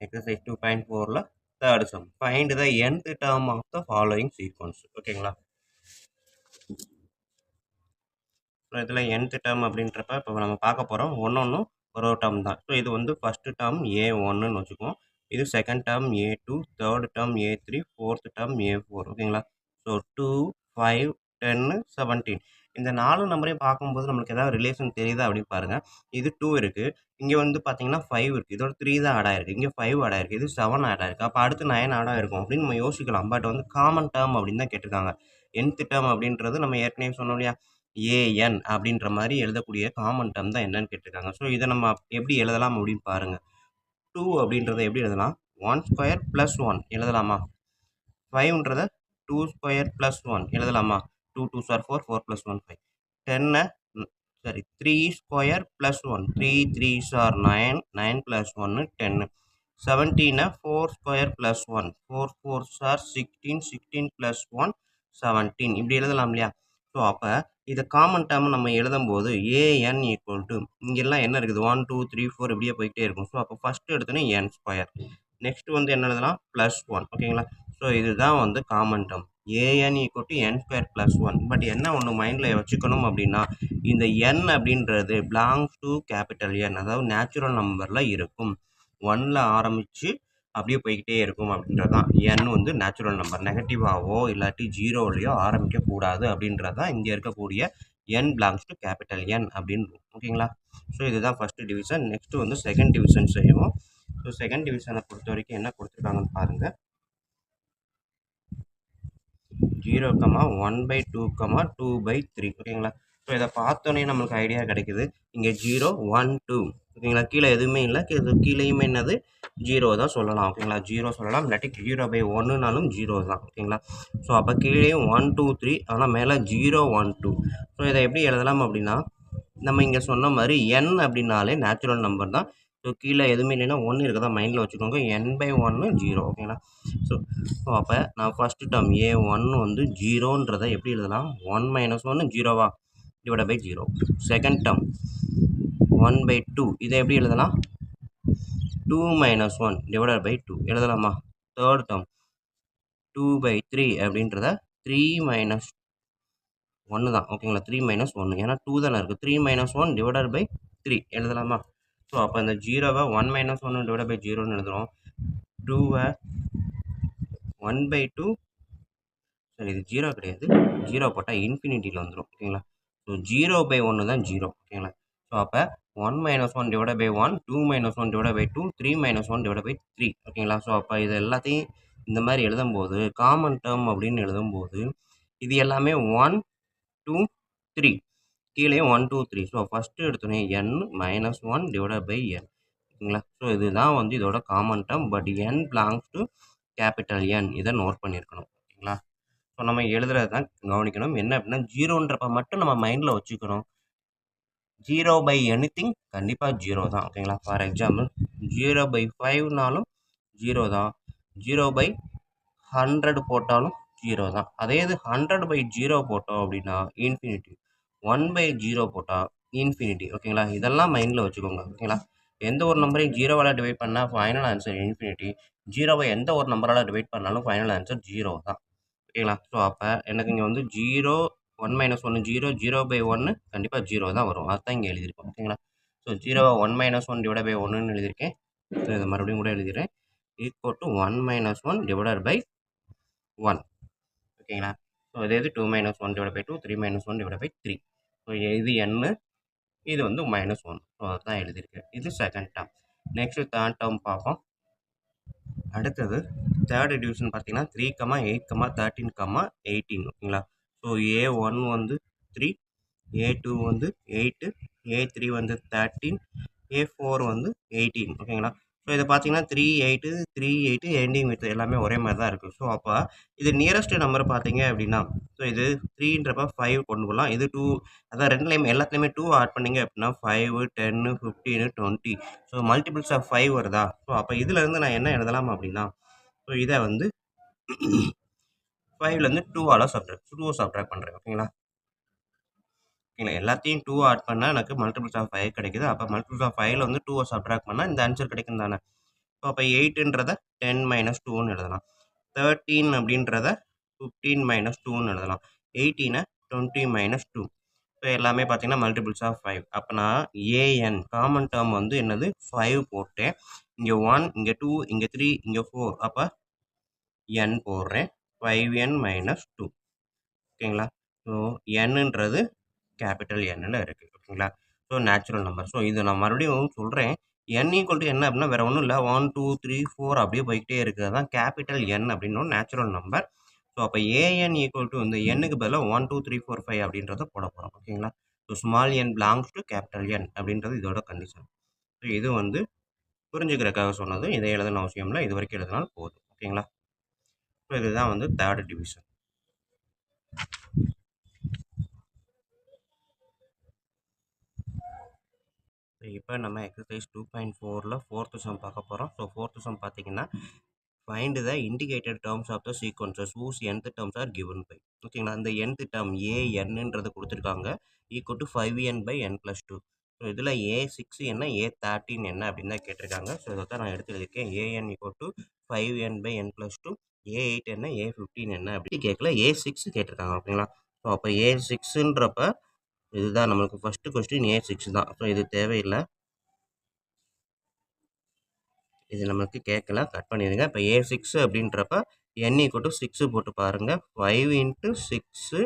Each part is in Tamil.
எக்ஸசைஸ் 2.4ல third sum. Find the nth term of the following sequence. ஓகேங்களா? ஸோ இதில் nth டேர்ம் அப்படின்றப்ப இப்போ நம்ம பார்க்க போகிறோம் ஒன்று ஒரு டேர்ம் தான். ஸோ இது வந்து ஃபஸ்ட்டு டேர்ம் A1ன்னு வச்சுக்குவோம். இது second term A2, third term A3, fourth term A4. ஓகேங்களா? ஸோ 2, 5, 10, 17 இந்த 4 நம்பரையும் பார்க்கும்போது நம்மளுக்கு ஏதாவது ரிலேஷன் தெரியுதா அப்படின்னு பாருங்கள். இது 2 இருக்குது, இங்கே வந்து பார்த்தீங்கன்னா 5 இருக்குது, இதோட 3 தான் ஆட் ஆயிருக்கு, இங்கே 5 ஆட் ஆயிருக்கு, இது 7 ஆட் ஆயிருக்கு. அப்போ அடுத்து 9 ஆட் ஆயிருக்கும் அப்படின்னு நம்ம யோசிக்கலாம். பட் வந்து காமன் டேர்ம் அப்படின்னு தான் கேட்டிருக்காங்க. nth டேர்ம் அப்படின்றது நம்ம ஏற்கனவே சொன்னோம் இல்லையா, ஏஎன் அப்படின்ற மாதிரி எழுதக்கூடிய காமன் டேர்ம் தான் என்னன்னு கேட்டிருக்காங்க. ஸோ இதை நம்ம எப்படி எழுதலாம் அப்படின்னு பாருங்கள். 2 அப்படின்றத எப்படி எழுதலாம், 1 ஸ்கொயர் ப்ளஸ் 1 எழுதலாமா? 5ன்றத 2 ஸ்கொயர் ப்ளஸ் 1 எழுதலாமா? 2 2s are 4, 4 + 1 5. 10 sorry 3 square plus 1, 3 3s are 9, 9 + 1 10. 17 4 square plus 1, 4 4s are 16, 16 + 1 17 இப்படி எழுதலாம் இல்லையா? ஸோ அப்போ இதை காமன் டேர்ம் நம்ம எழுதும்போது ஏஎன் ஈக்குவல் டு இங்கெல்லாம் என்ன இருக்குது, 1 2 3 4 இப்படியே போயிட்டே இருக்கும். ஸோ அப்போ ஃபஸ்ட்டு எடுத்தோன்னே என் ஸ்கொயர், நெக்ஸ்ட் வந்து என்ன எழுதலாம், ப்ளஸ் 1. ஓகேங்களா? ஸோ இதுதான் வந்து common term AN equal to n square plus 1. But என்ன ஒன்று மைண்டில் வச்சுக்கணும் அப்படின்னா, இந்த என் அப்படின்றது பிலாங்ஸ் டு கேபிட்டல் என், அதாவது நேச்சுரல் நம்பரில் இருக்கும். 1ல் ஆரம்பித்து அப்படியே போய்கிட்டே இருக்கும் அப்படின்றது தான். என் வந்து நேச்சுரல் நம்பர், நெகட்டிவாவோ இல்லாட்டி ஜீரோலையோ ஆரம்பிக்கக்கூடாது அப்படின்றது தான் இங்கே இருக்கக்கூடிய என் பிலாங்ஸ் டு கேபிட்டல் என் அப்படின்னு. ஓகேங்களா? ஸோ இதுதான் ஃபஸ்ட்டு டிவிஷன். நெக்ஸ்ட்டு வந்து செகண்ட் டிவிஷன் செய்வோம். ஸோ செகண்ட் டிவிஷனை பொறுத்த வரைக்கும் என்ன கொடுத்துருக்காங்கன்னு பாருங்கள். 0, 1/2, 2/3. ஓகேங்களா? ஸோ இதை பார்த்தோன்னே நம்மளுக்கு ஐடியா கிடைக்குது. இங்கே 0 1 2. ஓகேங்களா? கீழே எதுவுமே இல்லை, கீழேயுமே என்னது 0 தான் சொல்லலாம். ஓகேங்களா? 0 சொல்லலாம், இல்லாட்டி 0/1னாலும் 0 தான். ஓகேங்களா? ஸோ அப்போ கீழேயும் 1 2 3, ஆனால் மேலே 0 1 2. ஸோ இதை எப்படி எழுதலாம் அப்படின்னா, நம்ம இங்கே சொன்ன மாதிரி n அப்படின்னாலே நேச்சுரல் நம்பர் தான். ஸோ கீழே எதுவுமே இல்லைன்னா 1 இருக்கதான் மைண்டில் வச்சுக்கோங்க. n/1 0. ஓகேங்களா? ஸோ அப்போ நான் ஃபஸ்ட்டு டேர்ம் A1 வந்து 0ன்றதை எப்படி எழுதலாம், 1 - 1 0வா டிவைட் பை 0. செகண்ட் டேர்ம் 1/2, இதை எப்படி எழுதலாம், 2 - 1 டிவைட் பை 2 எழுதலாமா? தேர்ட் டேர்ம் 2/3 அப்படின்றத 3 - 1 தான். ஓகேங்களா? 3 - 1 ஏன்னா 2 தானே இருக்குது. 3 - 1 டிவைட் பை 3 எழுதலாமா? ஸோ அப்போ இந்த 0வை 1 - 1 டிவைட் பை 0ன்னு எழுதுகிறோம். 2வை 1/2, சரி இது 0 கிடையாது, 0 போட்டால் இன்ஃபினிட்டியில் வந்துடும். ஓகேங்களா? ஸோ 0/1 தான் 0. ஓகேங்களா? ஸோ அப்போ 1 - 1 divide by 1, 2 - 1 divide by 2, 3 - 1 divide by 3. ஓகேங்களா? ஸோ அப்போ இது எல்லாத்தையும் இந்த மாதிரி எழுதும்போது, காமன் டேர்ம் அப்படின்னு எழுதும்போது, இது எல்லாமே 1 2 3, கீழேயும் 1 2 3. ஸோ ஃபஸ்ட்டு எடுத்தோன்னே n - 1 டிவைட் பை n. ஓகேங்களா? ஸோ இதுதான் வந்து இதோட common term. But n belongs to capital N, இதை நோட் பண்ணியிருக்கணும். ஓகேங்களா? ஸோ நம்ம எழுதுறது தான் கவனிக்கணும். என்ன அப்படின்னா, 0ன்றப்ப மட்டும் நம்ம மைண்டில் வச்சுக்கணும். 0/anything கண்டிப்பாக 0 தான். ஓகேங்களா? ஃபார் எக்ஸாம்பிள் 0/5னாலும் 0 தான், 0/100 போட்டாலும் 0 தான். அதே இது 100/0 போட்டோம் அப்படின்னா இன்ஃபினிட்டி, 1/0 போட்டால் இன்ஃபினிட்டி. ஓகேங்களா? இதெல்லாம் மைண்டில் வச்சுக்கோங்க. ஓகேங்களா? எந்த ஒரு நம்பரையும் 0வால் டிவைட் பண்ணால் ஃபைனல் ஆன்சர் இன்ஃபினிட்டி, 0வை எந்த ஒரு நம்பரால் டிவைட் பண்ணாலும் ஃபைனல் ஆன்சர் 0 தான். ஓகேங்களா? ஸோ அப்போ எனக்கு இங்கே வந்து 0 1 - 1 0, 0/1 கண்டிப்பாக 0 தான் வரும். அதுதான் இங்கே எழுதியிருக்கோம். ஓகேங்களா? ஸோ 0வை 1 - 1 டிவைட் பை 1ன்னு எழுதியிருக்கேன். ஸோ இதை மறுபடியும் கூட எழுதிடுறேன். Equal to 1 - 1 divide by 1. ஓகேங்களா? ஸோ இது 2 - 1 divide by 2, 3 - 1 divide by 3. So இது n, இது வந்து -1. ஸோ அதுதான் எழுதியிருக்கேன். இது second term. Next third term பார்ப்போம். அடுத்தது தேர்ட் டிவிஷன் பார்த்தீங்கன்னா 3, 8, 13, 18. ஓகேங்களா? ஸோ A1 வந்து 3, A2 வந்து 8, A3 வந்து 13, A4 வந்து 18. ஓகேங்களா? ஸோ இதை பார்த்தீங்கன்னா 3 8 3 8 எண்டிங் வித் எல்லாமே ஒரே மாதிரி தான் இருக்குது. ஸோ அப்போ இது நியரஸ்ட் நம்பர் பார்த்தீங்க அப்படின்னா, ஸோ இது 3ன்றப்ப 5 கொண்டு போகலாம். இது 2, அதான் ரெண்டுலேயுமே எல்லாத்துலேயுமே 2 ஆட் பண்ணிங்க அப்படின்னா 5 10 15 20. ஸோ மல்டிபிள்ஸ் ஆஃப் 5 வருதா? ஸோ அப்போ இதிலேருந்து நான் என்ன எழுதலாம் அப்படின்னா, ஸோ இதை வந்து 5லேருந்து 2 சப்ட்ராக்ட் பண்ணுறேன். ஓகேங்களா? ஓகேங்களா? எல்லாத்தையும் 2 ஆட் பண்ணால் எனக்கு மல்டிபிள்ஸ் ஆஃப் 5 கிடைக்குது. அப்போ மல்டிபிள்ஸ் ஆஃப் 5ல வந்து 2 சப்ட்ராக்ட் பண்ணால் இந்த ஆன்சர் கிடைக்கும் தானே? ஸோ அப்போ 8ன்றத 10 மைனஸ் 2ன்னு எழுதலாம். 13 அப்படின்றத 15 மைனஸ் 2ன்னு எழுதலாம். 18 20 மைனஸ் 2. ஸோ எல்லாமே பார்த்தீங்கன்னா மல்டிபிள்ஸ் ஆஃப் 5. அப்போ நான் ஏஎன் காமன் டேர்ம் வந்து என்னது 5 போட்டேன். இங்கே 1, இங்கே 2, இங்கே 3, இங்கே 4. அப்போ n போடுறேன். 5n minus 2. ஓகேங்களா? ஸோ என்னன்றது கேபிட்டல் Nல இருக்குது. ஓகேங்களா? So natural number. ஸோ இது நான் மறுபடியும் சொல்கிறேன். n ஈக்குவல் டு என்ன அப்படின்னா வேறு ஒன்றும் இல்லை. 1 2 3 4 அப்படியே போய்கிட்டே இருக்குது. அதான் கேபிட்டல் N அப்படின்னு நேச்சுரல் நம்பர். ஸோ அப்போ ஏஎன் ஈக்குவல் டு வந்து எண்ணுக்கு பதிலாக 1 2 3 4 5 அப்படின்றத போட போகிறோம். ஓகேங்களா? So small n belongs to capital N அப்படின்றது இதோட கண்டிஷன். ஸோ இது வந்து புரிஞ்சுக்கிறதுக்காக சொன்னது. இதை எழுதணும் அவசியம் இல்லை. இது வரைக்கும் எழுதினால் போதும். ஓகேங்களா? ஸோ இதுதான் வந்து தேர்ட் டிவிஷன். இப்போ நம்ம எக்ஸசைஸ் 2.4ல் ஃபோர்த்து சம் பார்க்க போகிறோம். ஸோ ஃபோர்த்து சம் பார்த்தீங்கன்னா find the indicated terms of the sequences whose nth terms are given by. ஓகேங்களா? இந்த nth டேர்ம் ஏஎன்ன்றது கொடுத்துருக்காங்க ஈக்குவல் டு 5n/n+2. ஸோ இதில் A6 என்ன A13 என்ன அப்படின்னு தான் கேட்டிருக்காங்க. ஸோ இதை தான் நான் எடுத்து எழுதியிருக்கேன். AN equal to 5n/n+2. A8 என்ன A15 என்ன அப்படி கேட்கல, A6 கேட்டிருக்காங்க. ஓகேங்களா? ஸோ அப்போ A6ன்றப்ப இதுதான் நம்மளுக்கு ஃபஸ்ட்டு கொஸ்டின் A6 தான். ஸோ இது தேவையில்லை, இது நம்மளுக்கு கேட்கல, கட் பண்ணிடுங்க. இப்போ A6 அப்படின்றப்ப n ஈக்குவல் டு 6 போட்டு பாருங்கள். 5 × 6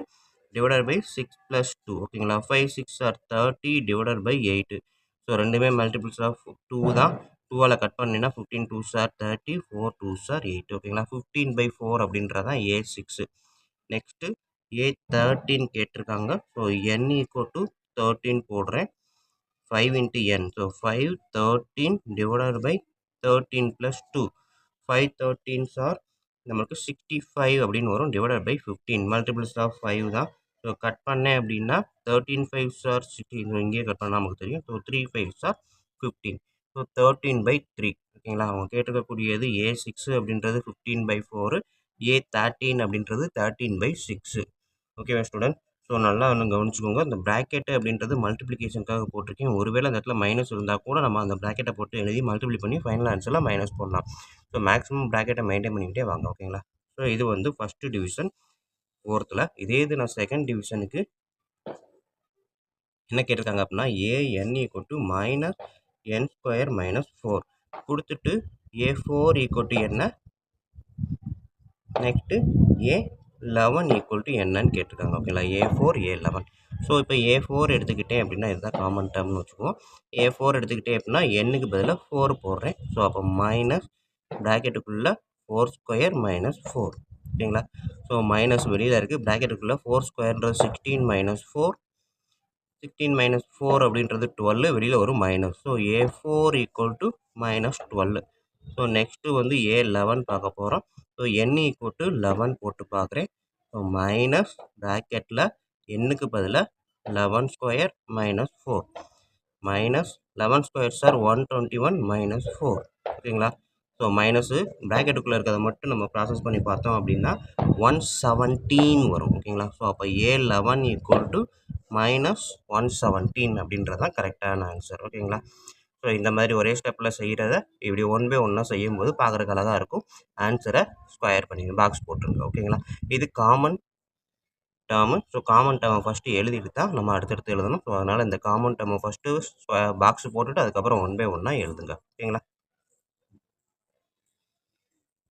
டிவைடட் பை 6 + 2. ஓகேங்களா? 5 6 ஆர் 30 டிவைடட் பை 8. ஸோ ரெண்டுமே மல்டிபிள்ஸ் ஆஃப் 2 தான். 2ஆல் கட் பண்ணினா 15 2s ஆர் 30, 4 2s ஆர் 8. ஓகேங்களா? 15/4 அப்படின்றதான் A6. நெக்ஸ்ட்டு A13 கேட்டிருக்காங்க. ஸோ n ஈக்குவல் டு 13 போடுறேன். 5 × n. So 5 13 divided by 13 + 2. 5 13s are நம்மளுக்கு 65 அப்படின்னு வரும். டிவைடட் பை 15 மல்டிபிள்ஸ் ஆஃப் 5 தான். ஸோ கட் பண்ணேன் அப்படின்னா 13 5s ஆர் 16. இங்கேயே கட் பண்ணால் நமக்கு தெரியும். So 3 5s are 15. ஸோ 13/3. ஓகேங்களா? அவங்க கேட்டிருக்கக்கூடியது A6 அப்படின்றது 15/4, A13 அப்படின்றது 13/6. ஓகேவா ஸ்டூடெண்ட்? ஸோ நல்லா ஒன்று கவனிச்சுக்கோங்க. இந்த ப்ராக்கெட்டு அப்படின்றது மல்டிப்ளிகேஷனுக்காக போட்டிருக்கேன். ஒருவேளை அந்த இடத்துல மைனஸ் இருந்தால் கூட நம்ம அந்த ப்ராக்கெட்டை போட்டு எழுதி மல்டிப்ளை பண்ணி ஃபைனல் ஆன்சரில் மைனஸ் போடலாம். ஸோ மேக்ஸிமம் ப்ராக்கெட்டை மெயின்டைன் பண்ணிக்கிட்டே வாங்க. ஓகேங்களா? ஸோ இது வந்து ஃபஸ்ட்டு டிவிஷன் ஃபோர்த்தில். இதே இது நான் செகண்ட் டிவிஷனுக்கு என்ன கேட்டிருக்காங்க அப்படின்னா ஏஎன் ஈக்குவல் டு -n² - 4 கொடுத்துட்டு A4 ஈக்குவல் டு என்ன, நெக்ஸ்ட்டு A11 ஈக்குவல் டு என்னன்னு கேட்டிருக்காங்க. ஓகேங்களா? A4 A11. ஸோ இப்போ A4 எடுத்துக்கிட்டேன் அப்படின்னா இதுதான் காமன் டேர்ம்னு வச்சுக்குவோம். A4 எடுத்துக்கிட்டேன் அப்படின்னா எண்ணுக்கு பதிலாக 4 போடுறேன். ஸோ அப்போ மைனஸ் ப்ராக்கெட்டுக்குள்ளே 4² - 4. ஓகேங்களா? ஸோ மைனஸ் வெளியில் இருக்குது. ப்ராக்கெட்டுக்குள்ளே 4² 16 - 4. 16 - 4 அப்படின்றது 12. வெளியில் ஒரு minus. So A4 equal to -12. So next வந்து A11 பார்க்க போகிறோம். ஸோ n ஈக்குவல் டு 11 போட்டு பார்க்குறேன். ஸோ மைனஸ் ப்ராக்கெட்டில் எண்ணுக்கு பதிலாக 11² - 4. Minus 11² sir 121 - 4. ஓகேங்களா? ஸோ மைனஸு ப்ராக்கெட்டுக்குள்ளே இருக்கிறத மட்டும் நம்ம ப்ராசஸ் பண்ணி பார்த்தோம் அப்படின்னா 117 வரும். ஓகேங்களா? ஸோ அப்போ A11 ஈக்குவல் டு -117 அப்படின்றது தான் கரெக்டான ஆன்சர். ஓகேங்களா? ஸோ இந்த மாதிரி ஒரே ஸ்டெப்பில் செய்கிறத இப்படி 1 பை 1 செய்யும்போது பார்க்குறதுக்கு அழகாக இருக்கும். ஆன்சரை ஸ்கொயர் பண்ணிங்க, பாக்ஸ் போட்டுருங்க. ஓகேங்களா? இது காமன் டேர்மு. ஸோ காமன் டேர்மை ஃபஸ்ட்டு எழுதிட்டு தான் நம்ம அடுத்தடுத்து எழுதணும். ஸோ அதனால் இந்த காமன் டேர்மை ஃபஸ்ட்டு பாக்ஸ் போட்டுட்டு அதுக்கப்புறம் 1 பை 1 எழுதுங்க. ஓகேங்களா?